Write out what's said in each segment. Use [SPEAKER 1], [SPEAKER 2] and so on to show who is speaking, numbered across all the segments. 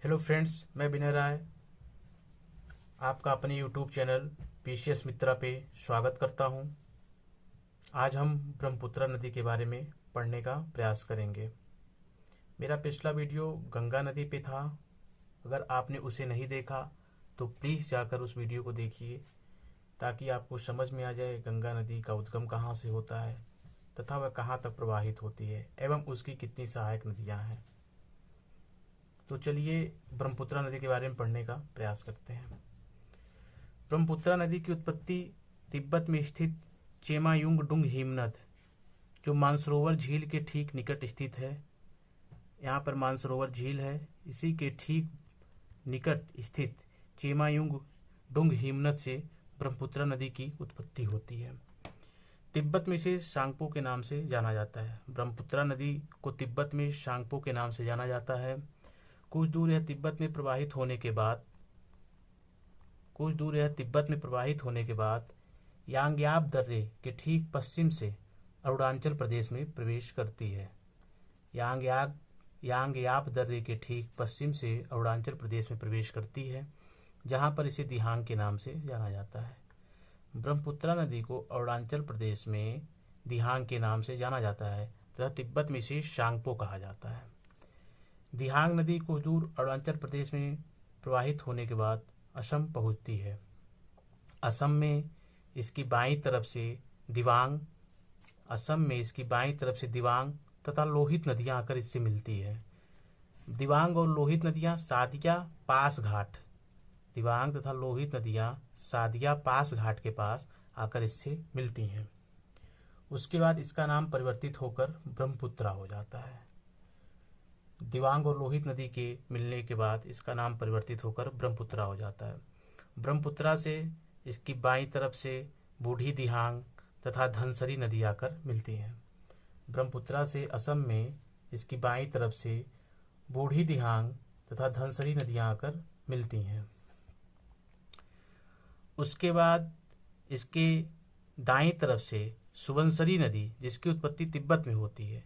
[SPEAKER 1] Hello friends, मैं विनय राय आपका अपने यूट्यूब चैनल पीसीएस मित्रा पे स्वागत करता हूं। आज हम ब्रह्मपुत्र नदी के बारे में पढ़ने का प्रयास करेंगे। मेरा पिछला वीडियो गंगा नदी पे था। अगर आपने उसे नहीं देखा तो प्लीज़ जाकर उस वीडियो को देखिए, ताकि आपको समझ में आ जाए गंगा नदी का उद्गम कहाँ से होता है तथा वह कहाँ तक प्रवाहित होती है एवं उसकी कितनी सहायक नदियाँ हैं। तो चलिए ब्रह्मपुत्र नदी के बारे में पढ़ने का प्रयास करते हैं। ब्रह्मपुत्र नदी की उत्पत्ति तिब्बत में स्थित चेमायुंगडुंग हिमनद, जो मानसरोवर झील के ठीक निकट स्थित है। यहाँ पर मानसरोवर झील है, इसी के ठीक निकट स्थित चेमायुंगडुंग हिमनद से ब्रह्मपुत्र नदी की उत्पत्ति होती है। तिब्बत में इसे सांगपो के नाम से जाना जाता है। ब्रह्मपुत्र नदी को तिब्बत में सांगपो के नाम से जाना जाता है। कुछ दूर यह तिब्बत में प्रवाहित होने के बाद यांग्याप दर्रे के ठीक पश्चिम से अरुणाचल प्रदेश में प्रवेश करती है। यांग्याप दर्रे के ठीक पश्चिम से अरुणाचल प्रदेश में प्रवेश करती है, जहाँ पर इसे दिहांग के नाम से जाना जाता है। ब्रह्मपुत्र नदी को अरुणाचल प्रदेश में दिहांग के नाम से जाना जाता है तथा तिब्बत में इसे सांगपो कहा जाता है। दिहांग नदी कुछ दूर अरुणाचल प्रदेश में प्रवाहित होने के बाद असम पहुंचती है। असम में इसकी बाईं तरफ से दिवांग तथा लोहित नदियां आकर इससे मिलती है। दिवांग और लोहित नदियां सादिया पास घाट के पास आकर इससे मिलती हैं। उसके बाद इसका नाम परिवर्तित होकर ब्रह्मपुत्रा हो जाता है। दिवांग और लोहित नदी के मिलने के बाद इसका नाम परिवर्तित होकर ब्रह्मपुत्रा हो जाता है। ब्रह्मपुत्रा से इसकी बाईं तरफ से बूढ़ी दिहांग तथा धनसरी नदी आकर मिलती हैं। ब्रह्मपुत्रा से असम में इसकी बाईं तरफ से बूढ़ी दिहांग तथा धनसरी नदियां आकर मिलती हैं। उसके बाद इसके दाईं तरफ से सुबनसिरी नदी, जिसकी उत्पत्ति तिब्बत में होती है।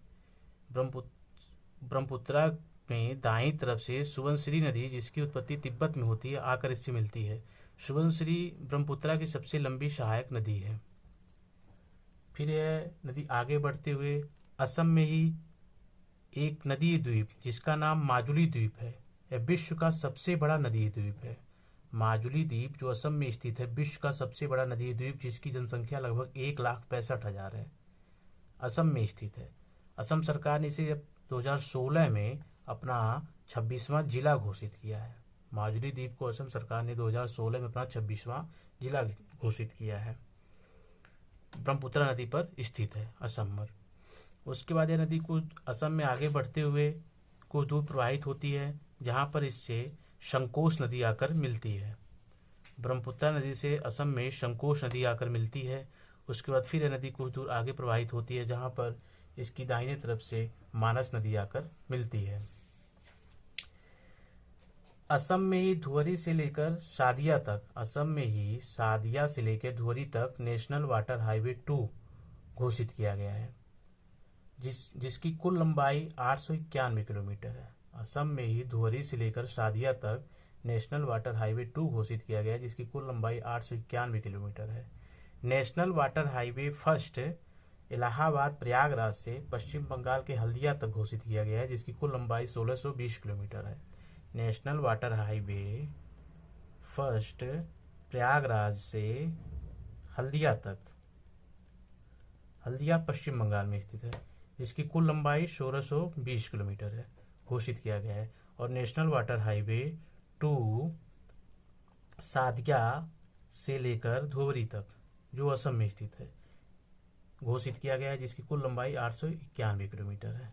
[SPEAKER 1] ब्रह्मपुत्रा में दाईं तरफ से सुबनसिरी नदी, जिसकी उत्पत्ति तिब्बत में होती है, आकर इससे मिलती है। सुबनसिरी ब्रह्मपुत्रा की सबसे लंबी सहायक नदी है। फिर यह नदी आगे बढ़ते हुए असम में ही एक नदी द्वीप, जिसका नाम माजुली द्वीप है, यह विश्व का सबसे बड़ा नदी द्वीप है। माजुली द्वीप जो असम में स्थित है, विश्व का सबसे बड़ा नदी द्वीप, जिसकी जनसंख्या लगभग 1,65,000 है, असम में स्थित है। असम सरकार ने इसे 2016 में अपना 26वां जिला घोषित किया है। माजुली द्वीप को असम सरकार ने 2016 में अपना 26वां जिला घोषित किया है। ब्रह्मपुत्र नदी पर स्थित है असम में। उसके बाद यह नदी कुछ असम में आगे बढ़ते हुए कुछ दूर प्रवाहित होती है, जहाँ पर इससे संकोश नदी आकर मिलती है। ब्रह्मपुत्र नदी से असम में संकोश नदी आकर मिलती है। उसके बाद फिर यह नदी कुछ दूर आगे प्रवाहित होती है, जहाँ पर इसकी दाहिने तरफ से मानस नदी आकर मिलती है। असम में ही धुवरी से लेकर सादिया से लेकर धुवरी तक नेशनल वाटर हाईवे 2 घोषित किया गया है, जिसकी कुल लंबाई 891 किलोमीटर है। असम में ही धुवरी से लेकर सादिया तक नेशनल वाटर हाईवे 2 घोषित किया गया है, जिसकी कुल लंबाई 891 किलोमीटर है। National water highway first Allahabad Prayagraj से पश्चिम बंगाल के हल्दिया तक घोषित किया गया है, जिसकी कुल लंबाई 1620 किलोमीटर है। National water highway first Prayagraj से हल्दिया तक, हल्दिया पश्चिम बंगाल में स्थित है, जिसकी कुल लंबाई 1620 किलोमीटर है, घोषित किया गया है। और नेशनल वाटर हाईवे 2 सादिया से लेकर धुवरी तक, जो असम में स्थित है, घोषित किया गया है, जिसकी कुल लंबाई 891 किलोमीटर है।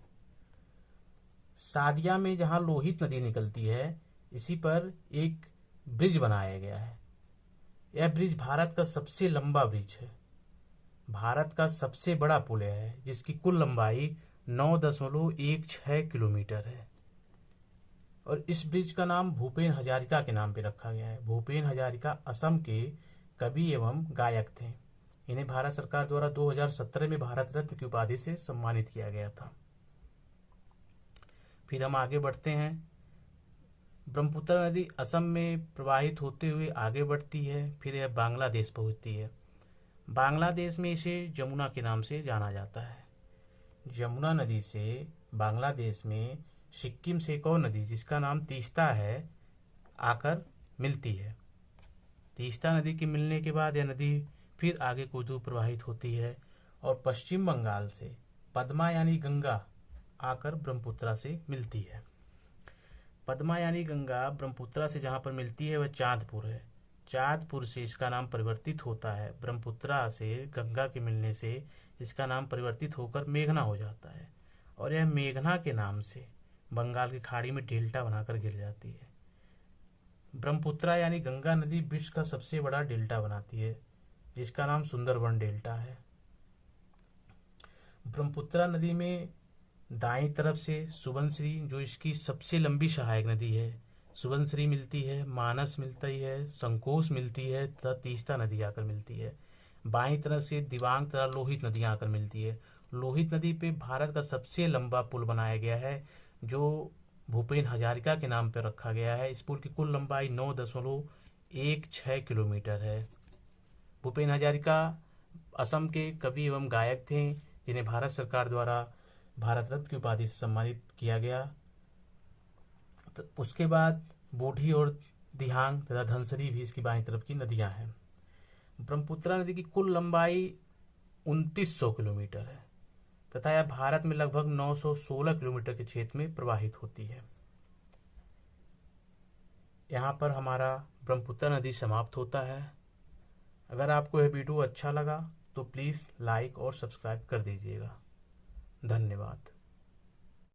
[SPEAKER 1] सादिया में जहां लोहित नदी निकलती है, इसी पर एक ब्रिज बनाया गया है। यह ब्रिज भारत का सबसे लंबा ब्रिज है, भारत का सबसे बड़ा पुल है, जिसकी कुल लंबाई 9.16 किलोमीटर है। और इस ब्रिज का नाम भूपेन हजारिका के नाम पे रखा गया है। भूपेन हजारिका असम के कवि एवं गायक थे। इन्हें भारत सरकार द्वारा 2017 में भारत रत्न की उपाधि से सम्मानित किया गया था। फिर हम आगे बढ़ते हैं। ब्रह्मपुत्र नदी असम में प्रवाहित होते हुए आगे बढ़ती है, फिर यह बांग्लादेश पहुंचती है। बांग्लादेश में इसे जमुना के नाम से जाना जाता है। जमुना नदी से बांग्लादेश में सिक्किम से एक और नदी जिसका नाम तीस्ता है आकर मिलती है। तीस्ता नदी के मिलने के बाद यह नदी फिर आगे कुछ दूर प्रवाहित होती है और पश्चिम बंगाल से पद्मा यानी गंगा आकर ब्रह्मपुत्रा से मिलती है। पद्मा यानी गंगा ब्रह्मपुत्रा से जहाँ पर मिलती है वह चांदपुर है। चांदपुर से इसका नाम परिवर्तित होता है। ब्रह्मपुत्रा से गंगा के मिलने से इसका नाम परिवर्तित होकर मेघना हो जाता है और यह मेघना के नाम से बंगाल की खाड़ी में डेल्टा बनाकर गिर जाती है। ब्रह्मपुत्रा यानी गंगा नदी विश्व का सबसे बड़ा डेल्टा बनाती है जिसका नाम सुंदरबन डेल्टा है। ब्रह्मपुत्रा नदी में दाईं तरफ से सुबनश्री जो इसकी सबसे लंबी सहायक नदी है, सुबनश्री मिलती है, मानस मिलती है, संकोश मिलती है तथा तीस्ता नदी आकर मिलती है। बाईं तरफ से दिबांग तथा लोहित नदियां आकर मिलती है। लोहित नदी पे भारत का सबसे लंबा पुल बनाया गया है जो भूपेन हजारिका के नाम पर रखा गया है। इस पुल की कुल लंबाई 9.16 किलोमीटर है। भूपेन हजारिका असम के कवि एवं गायक थे जिन्हें भारत सरकार द्वारा भारत रत्न की उपाधि से सम्मानित किया गया। तो उसके बाद बूढ़ी और दिहांग तथा धनसरी भी इसकी बाईं तरफ की नदियां हैं। ब्रह्मपुत्रा नदी की कुल लंबाई 2900 किलोमीटर है तथा यह भारत में लगभग 916 किलोमीटर के क्षेत्र में प्रवाहित होती है। यहाँ पर हमारा ब्रह्मपुत्रा नदी समाप्त होता है। अगर आपको यह वीडियो अच्छा लगा तो प्लीज़ लाइक और सब्सक्राइब कर दीजिएगा। धन्यवाद।